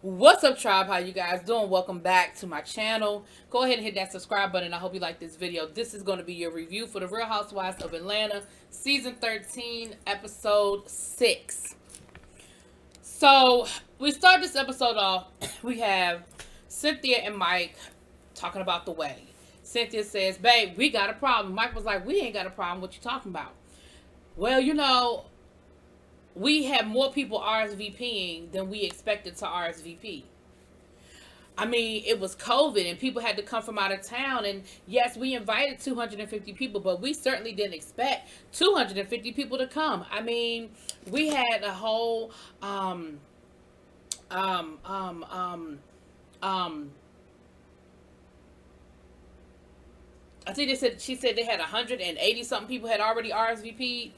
What's up, tribe? How you guys doing? Welcome back to my channel. Go ahead and hit that subscribe button. I hope you like this video. This is going to be your review for the Real Housewives of Atlanta, season 13, episode 6. So we start this episode off. We have Cynthia and Mike talking about the wedding. Cynthia says, "Babe, we got a problem." Mike was like, "We ain't got a problem. What you talking about?" Well, we had more people RSVPing than we expected to RSVP. I mean, it was COVID and people had to come from out of town. And yes, we invited 250 people, but we certainly didn't expect 250 people to come. I mean, we had a whole, um, um, um, um, I think she said they had 180 something people had already RSVP'd.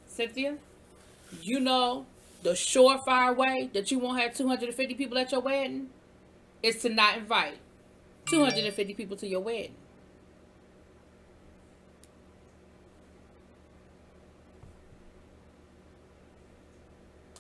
Cynthia, you know, the surefire way that you won't have 250 people at your wedding is to not invite 250 people to your wedding.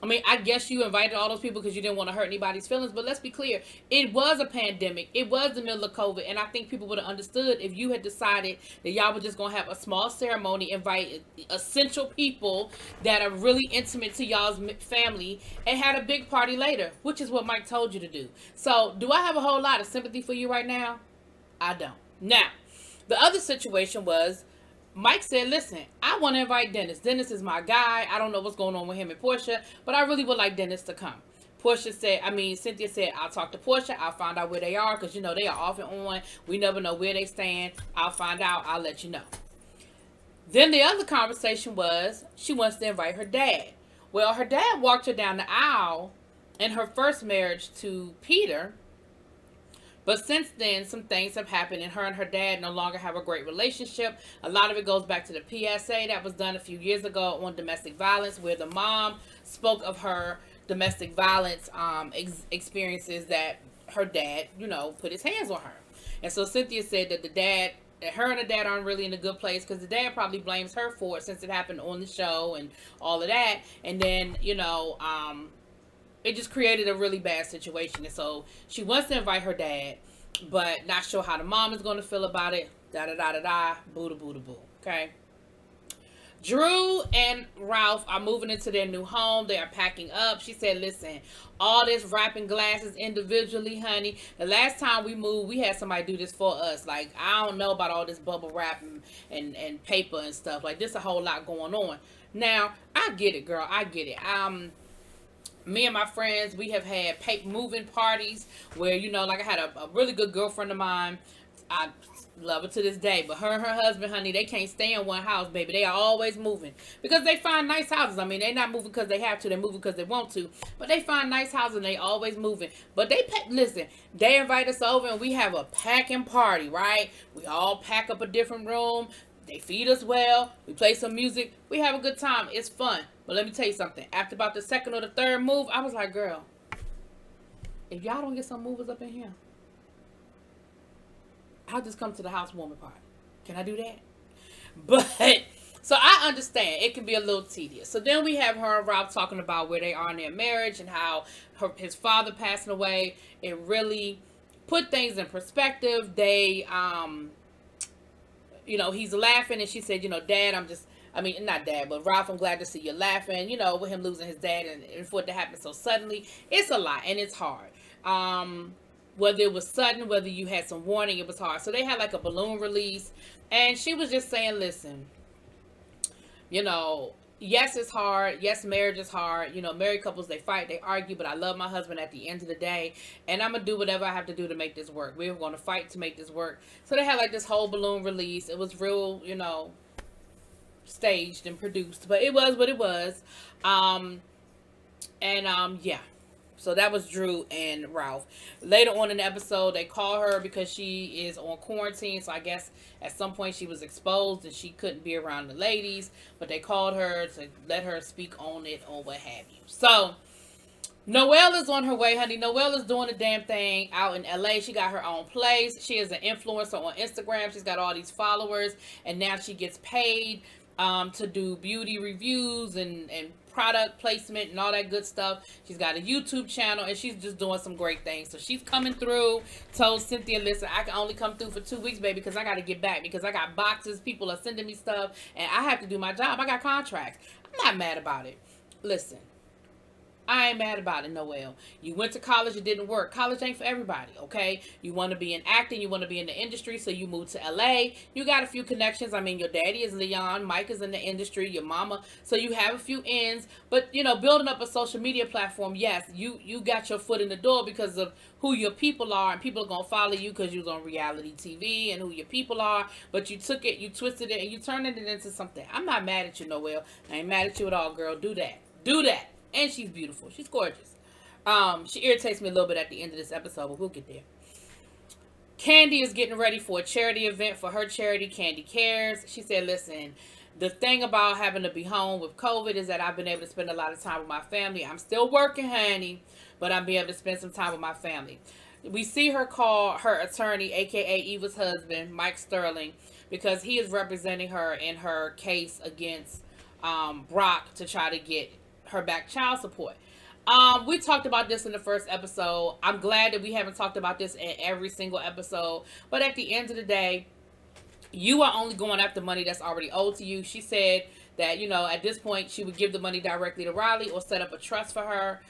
I mean, I guess you invited all those people because you didn't want to hurt anybody's feelings, but let's be clear. It was a pandemic. It was the middle of COVID, and I think people would have understood if you had decided that y'all were just going to have a small ceremony, invite essential people that are really intimate to y'all's family, and had a big party later, which is what Mike told you to do. So, do I have a whole lot of sympathy for you right now? I don't. Now, the other situation was Mike said, "Listen, I want to invite Dennis. Dennis is my guy. I don't know what's going on with him and Portia, but I really would like Dennis to come." Cynthia said, "I'll talk to Portia. I'll find out where they are because, they are off and on. We never know where they stand. I'll find out. I'll let you know." Then the other conversation was she wants to invite her dad. Well, her dad walked her down the aisle in her first marriage to Peter. But since then, some things have happened, and her dad no longer have a great relationship. A lot of it goes back to the PSA that was done a few years ago on domestic violence, where the mom spoke of her domestic violence experiences that her dad, put his hands on her. And so Cynthia said that her and the dad aren't really in a good place because the dad probably blames her for it since it happened on the show and all of that. And then, it just created a really bad situation. And so she wants to invite her dad, but not sure how the mom is going to feel about it. Da da da da da. Boo da boo da boo. Okay. Drew and Ralph are moving into their new home. They are packing up. She said, "Listen, all this wrapping glasses individually, honey. The last time we moved, we had somebody do this for us. Like, I don't know about all this bubble wrap and paper and stuff. Like, there's a whole lot going on." Now, I get it, girl. I get it. Me and my friends, we have had moving parties where, like I had a really good girlfriend of mine. I love her to this day, but her and her husband, honey, they can't stay in one house, baby. They are always moving because they find nice houses. I mean, they're not moving because they have to. They're moving because they want to, but they find nice houses and they always moving. But listen, they invite us over and we have a packing party, right? We all pack up a different room. They feed us well. We play some music. We have a good time. It's fun. But let me tell you something. After about the second or the third move, I was like, girl, if y'all don't get some movers up in here, I'll just come to the housewarming party. Can I do that? But, so I understand. It can be a little tedious. So then we have her and Rob talking about where they are in their marriage and how his father passing away. It really put things in perspective. He's laughing, and she said, "Dad, not Dad, but Ralph, I'm glad to see you laughing, with him losing his dad and for it to happen so suddenly. It's a lot, and it's hard. Whether it was sudden, whether you had some warning, it was hard." So they had like a balloon release, and she was just saying, "Listen, yes, it's hard. Yes, marriage is hard. Married couples, they fight, they argue, but I love my husband at the end of the day, and I'm going to do whatever I have to do to make this work. We're going to fight to make this work." So they had like this whole balloon release. It was real, staged and produced, but it was what it was. Yeah. So that was Drew and Ralph. Later on in the episode, they call her because she is on quarantine. So I guess at some point she was exposed and she couldn't be around the ladies. But they called her to let her speak on it or what have you. So Noelle is on her way, honey. Noelle is doing the damn thing out in LA. She got her own place. She is an influencer on Instagram. She's got all these followers. And now she gets paid to do beauty reviews and product placement and all that good stuff. She's got a YouTube channel and she's just doing some great things. So she's coming through. Told Cynthia, listen, I can only come through for 2 weeks, baby, because I got to get back, because I got boxes. People are sending me stuff and I have to do my job. I got contracts. I'm not mad about it. Listen, I ain't mad about it, Noel. You went to college, it didn't work. College ain't for everybody, okay? You want to be in acting, you want to be in the industry, so you moved to LA. You got a few connections. I mean, your daddy is Leon, Mike is in the industry, your mama, so you have a few ends. But, you know, building up a social media platform, yes, you got your foot in the door because of who your people are, and people are going to follow you because you was on reality TV and who your people are. But you took it, you twisted it, and you turned it into something. I'm not mad at you, Noel. I ain't mad at you at all, girl. Do that. Do that. And she's beautiful. She's gorgeous. She irritates me a little bit at the end of this episode, but we'll get there. Candy is getting ready for a charity event for her charity, Candy Cares. She said, listen, the thing about having to be home with COVID is that I've been able to spend a lot of time with my family. I'm still working, honey, but I'm being able to spend some time with my family. We see her call her attorney, a.k.a. Eva's husband, Mike Sterling, because he is representing her in her case against Brock to try to get her back child support. We talked about this in the first episode. I'm glad that we haven't talked about this in every single episode. But at the end of the day, you are only going after money that's already owed to you. She said that, you know, at this point, she would give the money directly to Riley or set up a trust for her.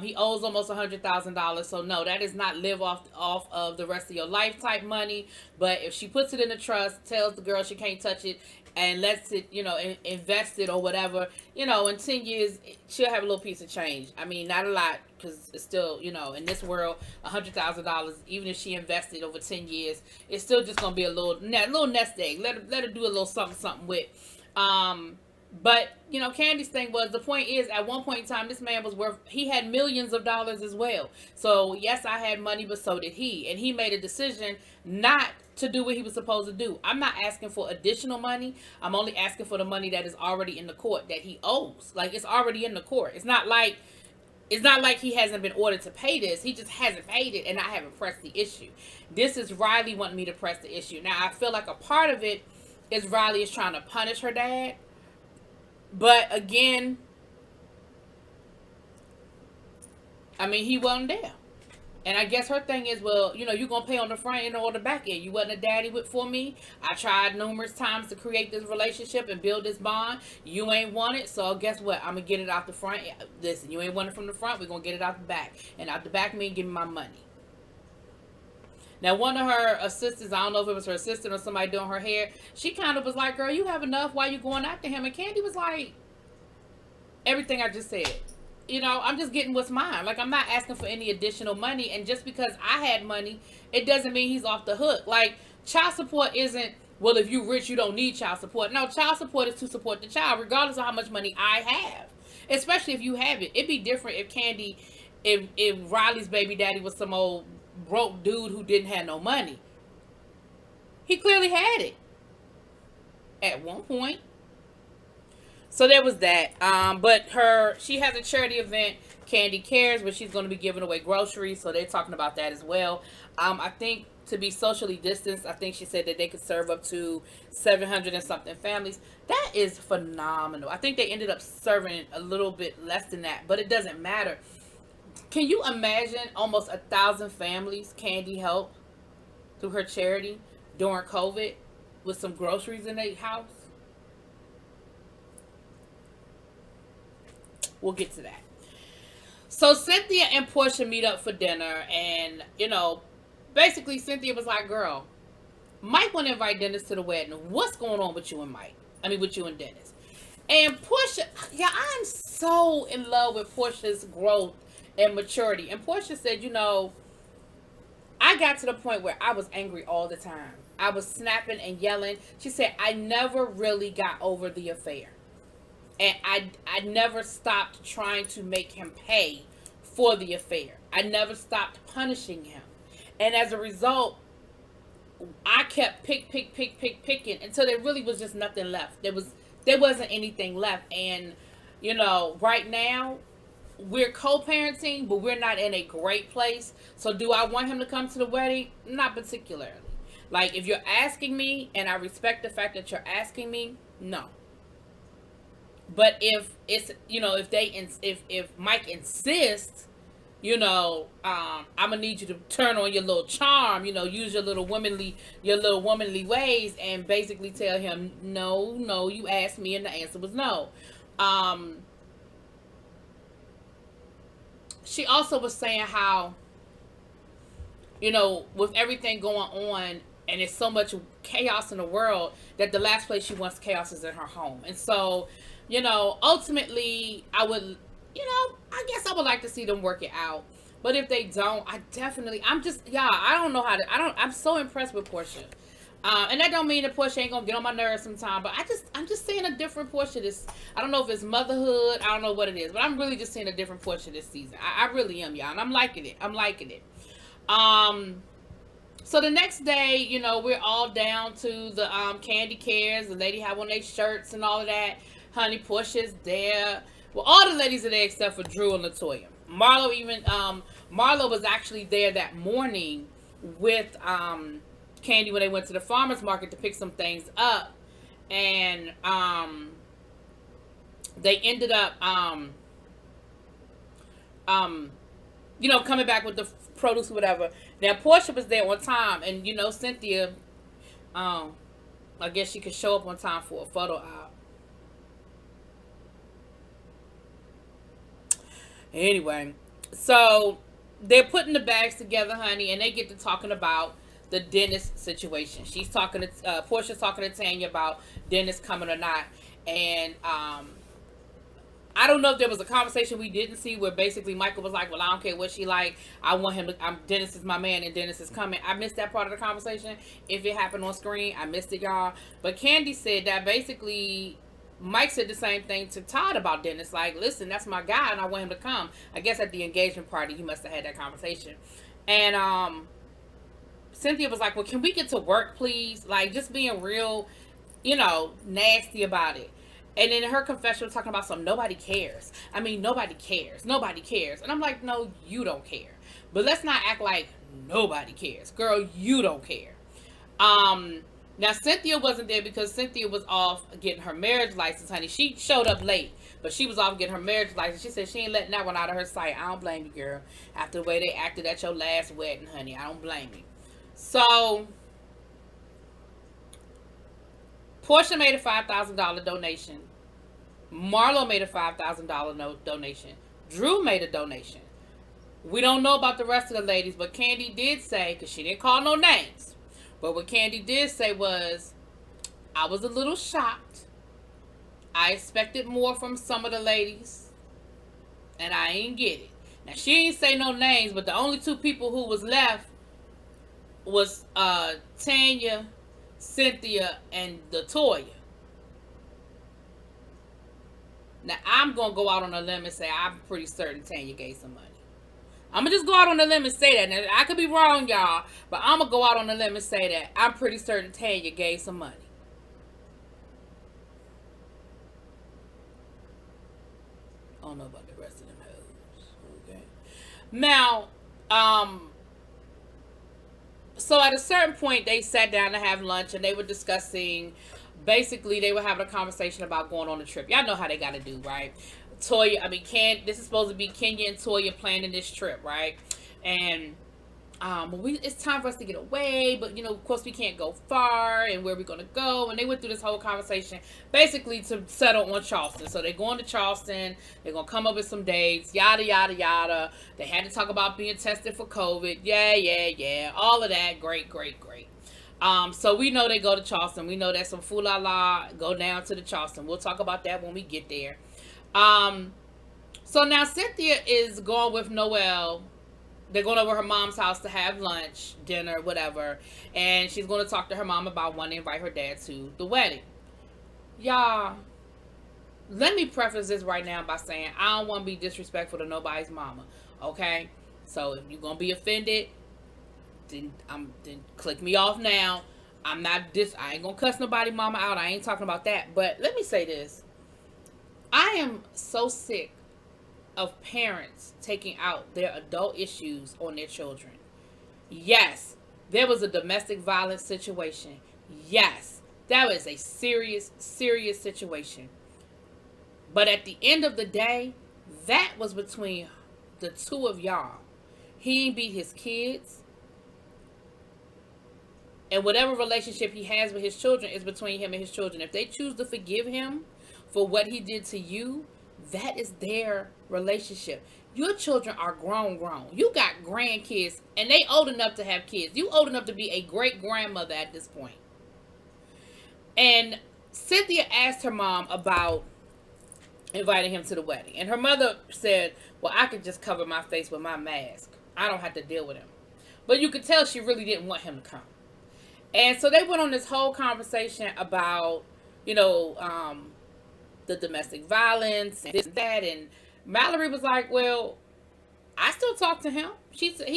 He owes almost $100,000. So no, that is not live off of the rest of your life type money. But if she puts it in a trust, tells the girl she can't touch it, and lets it, you know, invest it or whatever, you know, in 10 years, she'll have a little piece of change. I mean, not a lot, because it's still, you know, in this world, $100,000, even if she invested over 10 years, it's still just going to be a little nest egg. Let her do a little something with. But, you know, Candy's thing was, the point is, at one point in time, this man was worth, he had millions of dollars as well. So, yes, I had money, but so did he. And he made a decision not to do what he was supposed to do. I'm not asking for additional money. I'm only asking for the money that is already in the court that he owes. Like, it's already in the court. It's not like he hasn't been ordered to pay this. He just hasn't paid it, and I haven't pressed the issue. This is Riley wanting me to press the issue. Now, I feel like a part of it is Riley is trying to punish her dad. But again, I mean, he wasn't there. And I guess her thing is, well, you know, you're going to pay on the front end or the back end. You wasn't a daddy for me. I tried numerous times to create this relationship and build this bond. You ain't want it. So guess what? I'm going to get it out the front. Listen, you ain't want it from the front. We're going to get it out the back. And out the back means give me my money. Now, one of her assistants, I don't know if it was her assistant or somebody doing her hair, she kind of was like, girl, you have enough. Why you going after him? And Candy was like, everything I just said. You know, I'm just getting what's mine. Like, I'm not asking for any additional money. And just because I had money, it doesn't mean he's off the hook. Like, child support isn't, well, if you're rich, you don't need child support. No, child support is to support the child, regardless of how much money I have. Especially if you have it. It'd be different if Candy, if Riley's baby daddy was some old broke dude who didn't have no money. He clearly had it at one point. So there was that. But she has a charity event, Candy Cares, where she's going to be giving away groceries. So they're talking about that as well. I think to be socially distanced, I think she said that they could serve up to 700 and something families. That is phenomenal. I think they ended up serving a little bit less than that, but it doesn't matter. Can you imagine almost 1,000 families Candy helped through her charity during COVID with some groceries in their house? We'll get to that. So Cynthia and Portia meet up for dinner, and, you know, basically Cynthia was like, girl, Mike want to invite Dennis to the wedding. What's going on with you and Mike? I mean, with you and Dennis. And Portia, yeah, I'm so in love with Portia's growth and maturity. And Portia said, you know, I got to the point where I was angry all the time. I was snapping and yelling. She said, I never really got over the affair. And I never stopped trying to make him pay for the affair. I never stopped punishing him. And as a result, I kept picking until there really was just nothing left. There wasn't anything left. And, you know, right now, we're co-parenting, but we're not in a great place. So do I want him to come to the wedding? Not particularly. Like, if you're asking me, and I respect the fact that you're asking me, no. But if it's, if Mike insists, I'm gonna need you to turn on your little charm, use your little womanly ways, and basically tell him, no, no, you asked me and the answer was no. Um, she also was saying how, with everything going on, and it's so much chaos in the world, that the last place she wants chaos is in her home. And so, ultimately, I guess I would like to see them work it out. But if they don't, I don't know how to, I'm so impressed with Portia. And that don't mean that Portia ain't gonna get on my nerves sometime, but I'm just seeing a different Portia this. I don't know if it's motherhood, I don't know what it is, but I'm really just seeing a different Portia this season. I really am, y'all, and I'm liking it. I'm liking it. Um, so the next day, we're all down to the candy cares. The lady have on their shirts and all of that. Honey, Portia's there. Well, all the ladies are there except for Drew and Latoya. Marlo was actually there that morning with Candy when they went to the farmer's market to pick some things up, and they ended up coming back with the produce or whatever. Now Portia was there on time, and Cynthia, I guess she could show up on time for a photo op. Anyway, so they're putting the bags together, honey, and they get to talking about the Dennis situation. Portia's talking to Tanya about Dennis coming or not, and I don't know if there was a conversation we didn't see where basically Michael was like, well, I don't care what she like. I want him to, Dennis is my man and Dennis is coming. I missed that part of the conversation. If it happened on screen, I missed it, y'all. But Candy said that basically Mike said the same thing to Todd about Dennis. Like, listen, that's my guy and I want him to come. I guess at the engagement party, he must have had that conversation. And Cynthia was like, well, can we get to work, please? Like, just being real, nasty about it. And in her confession, was talking about some nobody cares. I mean, nobody cares. Nobody cares. And I'm like, no, you don't care. But let's not act like nobody cares. Girl, you don't care. Now, Cynthia wasn't there because Cynthia was off getting her marriage license, honey. She showed up late, but she was off getting her marriage license. She said she ain't letting that one out of her sight. I don't blame you, girl. After the way they acted at your last wedding, honey. I don't blame you. So Portia made a $5,000 donation. Marlo made a $5,000 donation. Drew made a donation. We don't know about the rest of the ladies, but Candy did say, because she didn't call no names, but what Candy did say was, I was a little shocked. I expected more from some of the ladies, and I ain't get it. Now, she ain't say no names, but the only two people who was left was Tanya, Cynthia, and Latoya. Now, I'm going to go out on a limb and say I'm pretty certain Tanya gave some money. I'm going to just go out on a limb and say that. Now, I could be wrong, y'all, but I'm going to go out on a limb and say that I'm pretty certain Tanya gave some money. I don't know about the rest of them hoes. Okay. Now, so at a certain point, they sat down to have lunch, and they were discussing, basically, they were having a conversation about going on a trip. Y'all know how they got to do, right? This is supposed to be Kenya and Toya planning this trip, right? And it's time for us to get away, but of course we can't go far, and where we're gonna go. And they went through this whole conversation basically to settle on Charleston. So they're going to Charleston, they're gonna come up with some dates, yada yada yada. They had to talk about being tested for COVID, yeah, all of that. Great. So we know they go to Charleston. We know that's some fool-la-la, go down to the Charleston. We'll talk about that when we get there. So now Cynthia is going with Noelle. They're going over her mom's house to have lunch, dinner, whatever. And she's going to talk to her mom about wanting to invite her dad to the wedding. Y'all, let me preface this right now by saying I don't want to be disrespectful to nobody's mama, okay? So if you're going to be offended, then click me off now. I ain't going to cuss nobody's mama out. I ain't talking about that. But let me say this. I am so sick of parents taking out their adult issues on their children. Yes, there was a domestic violence situation. Yes, that was a serious situation. But at the end of the day, that was between the two of y'all. He beat his kids. And whatever relationship he has with his children is between him and his children. If they choose to forgive him for what he did to you, that is their relationship. Your children are grown. You got grandkids, and they old enough to have kids. You old enough to be a great grandmother at this point. And Cynthia asked her mom about inviting him to the wedding. And her mother said, well, I could just cover my face with my mask. I don't have to deal with him. But you could tell she really didn't want him to come. And so they went on this whole conversation about, the domestic violence and this and that. And Mallory was like, well, I still talk to him. He said,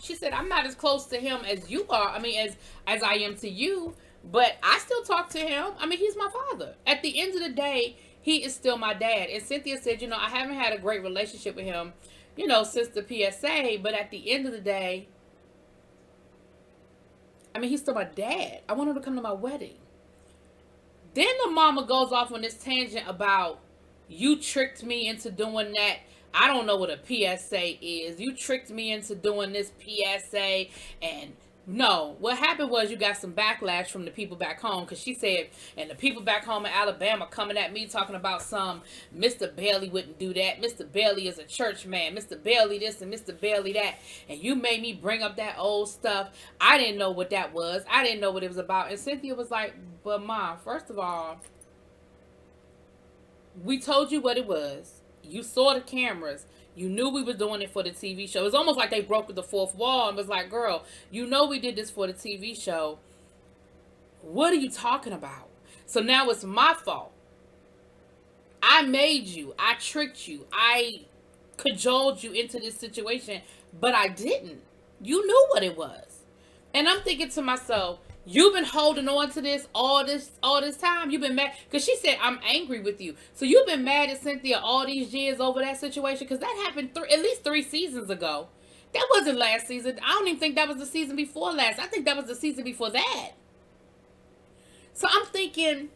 she said, I'm not as close to him as you are. I mean, as I am to you, but I still talk to him. I mean, he's my father. At the end of the day, he is still my dad. And Cynthia said, I haven't had a great relationship with him, since the PSA, but at the end of the day, I mean, he's still my dad. I want him to come to my wedding. Then the mama goes off on this tangent about, you tricked me into doing that. I don't know what a PSA is. You tricked me into doing this PSA. And no, what happened was you got some backlash from the people back home. Because she said, and the people back home in Alabama coming at me talking about Mr. Bailey wouldn't do that. Mr. Bailey is a church man. Mr. Bailey this and Mr. Bailey that. And you made me bring up that old stuff. I didn't know what that was. I didn't know what it was about. And Cynthia was like, but Mom, first of all, we told you what it was. You saw the cameras. You knew we were doing it for the TV show. It's almost like they broke the fourth wall and was like, girl, we did this for the TV show. What are you talking about? So now it's my fault. I made you. I tricked you. I cajoled you into this situation, but I didn't. You knew what it was. And I'm thinking to myself, you've been holding on to this all this time. You've been mad because she said I'm angry with you. So you've been mad at Cynthia all these years over that situation because that happened at least 3 seasons ago. That wasn't last season. I don't even think that was the season before last. I think that was the season before that. So I'm thinking,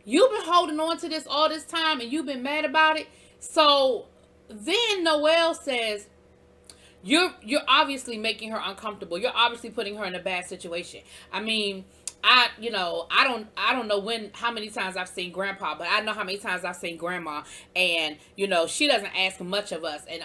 you've been holding on to this all this time and you've been mad about it. So then Noelle says, You're obviously making her uncomfortable. You're obviously putting her in a bad situation. I mean, I don't know how many times I've seen Grandpa, but I know how many times I've seen Grandma, and she doesn't ask much of us, and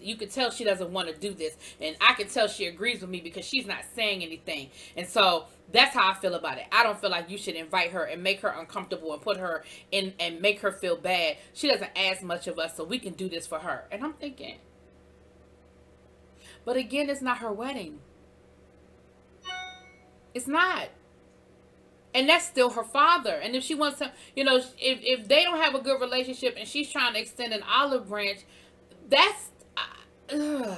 you can tell she doesn't want to do this, and I can tell she agrees with me because she's not saying anything, and so that's how I feel about it. I don't feel like you should invite her and make her uncomfortable and put her in and make her feel bad. She doesn't ask much of us, so we can do this for her. And I'm thinking, but again, it's not her wedding. It's not. And that's still her father. And if she wants to, if they don't have a good relationship and she's trying to extend an olive branch, that's, am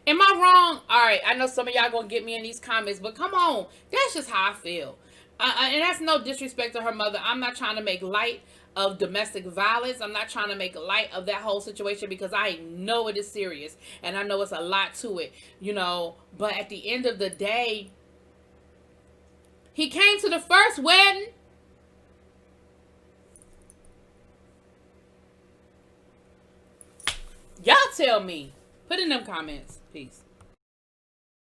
I wrong? All right, I know some of y'all going to get me in these comments, but come on. That's just how I feel. And that's no disrespect to her mother. I'm not trying to make light of domestic violence. I'm not trying to make light of that whole situation because I know it is serious and I know it's a lot to it, but at the end of the day, he came to the first wedding. Y'all tell me. Put in them comments. Peace.